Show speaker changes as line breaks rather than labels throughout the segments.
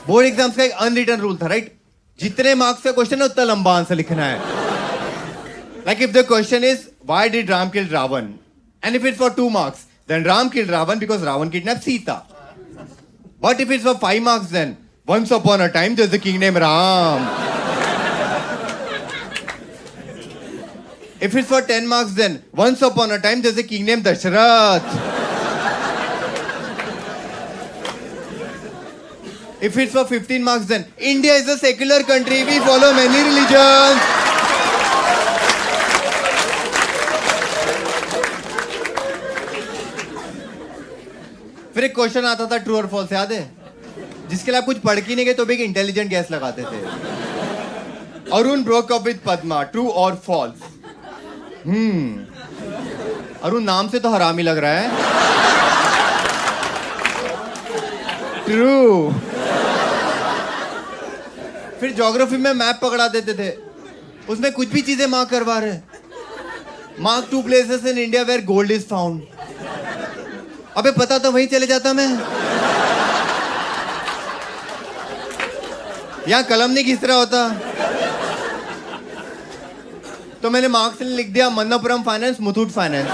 Board exams का एक unwritten rule था, राइट? जितने मार्क्स का क्वेश्चन है उतना लंबा आंसर लिखना है. Like if the question is why did Ram kill Ravan, and if it's for 2 marks, then Ram killed Ravan because Ravan kidnapped Sita. But if it's for 5 marks, then once upon a time there's a king named Ram. If it's for 10 marks, then once upon a time there's a king named Dashrath. If it's for 15 marks, then India is a secular country. We follow many religions. फिर एक question आता था true और false, याद है? जिसके लिए आप कुछ पढ़ के नहीं गए तो भी एक इंटेलिजेंट गैस लगाते थे. Arun broke up with Padma, true और फॉल्स? अरुण नाम से तो हरामी लग रहा है. ट्रू. फिर ज्योग्राफी में मैप पकड़ा देते थे, उसमें कुछ भी चीजें मार्क करवा रहे. Mark 2 places in India where gold is found. अबे पता तो वहीं चले जाता मैं. यहां कलम नहीं घिस रहा होता. तो मैंने मार्क्स लिख दिया मन्नापुरम फाइनेंस, मुथूट फाइनेंस.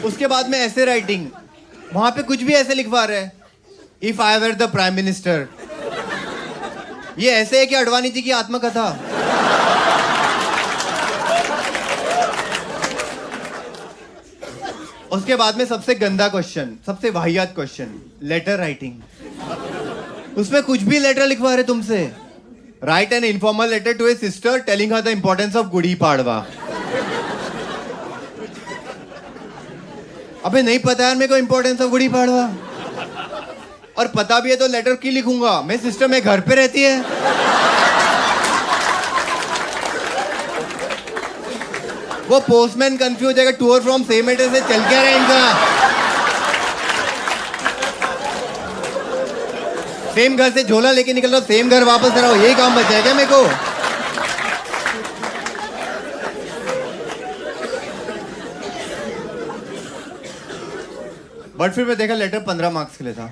उसके बाद में ऐसे राइटिंग, वहां पे कुछ भी ऐसे लिखवा रहे. If I were the prime minister. ये ऐसे है कि अडवाणी जी की आत्मकथा. उसके बाद में सबसे गंदा क्वेश्चन, सबसे वाहियात क्वेश्चन, लेटर राइटिंग. उसमें कुछ भी लेटर लिखवा रहे तुमसे. Write an informal letter to a sister telling her the importance of Gudi Padwa. अबे नहीं पता यार मेरे को इंपॉर्टेंस ऑफ गुड़ी पाड़वा. और पता भी है तो लेटर क्यों लिखूंगा? मेरी सिस्टर मेरे घर पे रहती है. वो पोस्टमैन कंफ्यूज हो जाएगा, टू और फ्रॉम सेम एड्रेस से चल क्या रहा है इनका. सेम घर से झोला लेके निकल रहा हूं, सेम घर वापस रहा हूं, यही काम बचा है क्या मेरे को? बट फिर मैं देखा लेटर 15 मार्क्स के लिए था.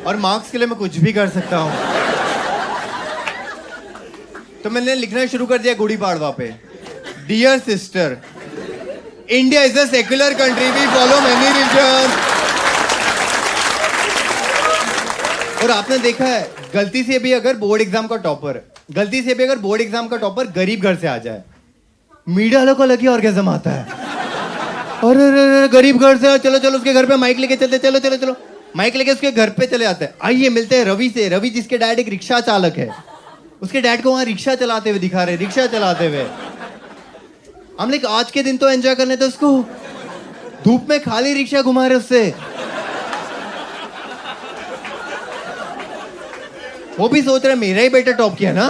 और मार्क्स के लिए मैं कुछ भी कर सकता हूं. तो मैंने लिखना शुरू कर दिया गुड़ी पाड़वा पे. Dear sister, India is a secular country, we follow many religion. और आपने देखा है गलती से भी अगर बोर्ड एग्जाम का टॉपर गरीब घर से आ जाए, मीडिया वालों को लगी ऑर्गेज़म आता है. अरे गरीब घर से, चलो चलो उसके घर पे माइक लेके चलते, चलो चलो चलो. माइक लेके उसके घर पे चले जाते हैं. आइए मिलते हैं रवि से. रवि जिसके डैड एक रिक्शा चालक है, उसके डैड को वहां रिक्शा चलाते हुए दिखा रहे, रिक्शा चलाते हुए. हम लाइक आज के दिन तो एंजॉय करने थे उसको. धूप में खाली रिक्शा घुमा रहे उससे. वो भी सोच रहे मेरा ही बेटा टॉप किया ना.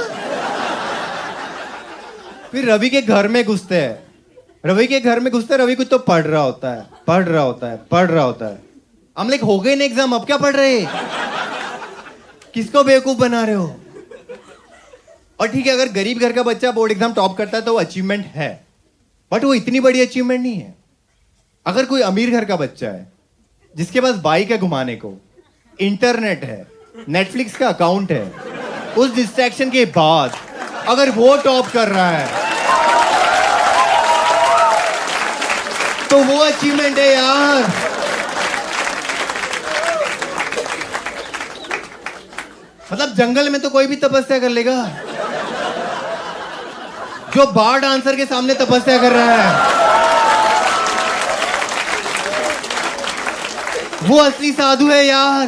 फिर रवि के घर में घुसते हैं. रवि कुछ तो पढ़ रहा होता है. हम लाइक हो गए ना एग्जाम, अब क्या पढ़ रहे? किसको बेवकूफ बना रहे हो? और ठीक है, अगर गरीब घर का बच्चा बोर्ड एग्जाम टॉप करता है तो वो अचीवमेंट है, बट वो इतनी बड़ी अचीवमेंट नहीं है. अगर कोई अमीर घर का बच्चा है जिसके पास बाइक है घुमाने को, इंटरनेट है, नेटफ्लिक्स का अकाउंट है, उस डिस्ट्रैक्शन के बाद अगर वो टॉप कर रहा है तो वो अचीवमेंट है यार. मतलब जंगल में तो कोई भी तपस्या कर लेगा. जो बार डांसर के सामने तपस्या कर रहा है वो असली साधु है यार.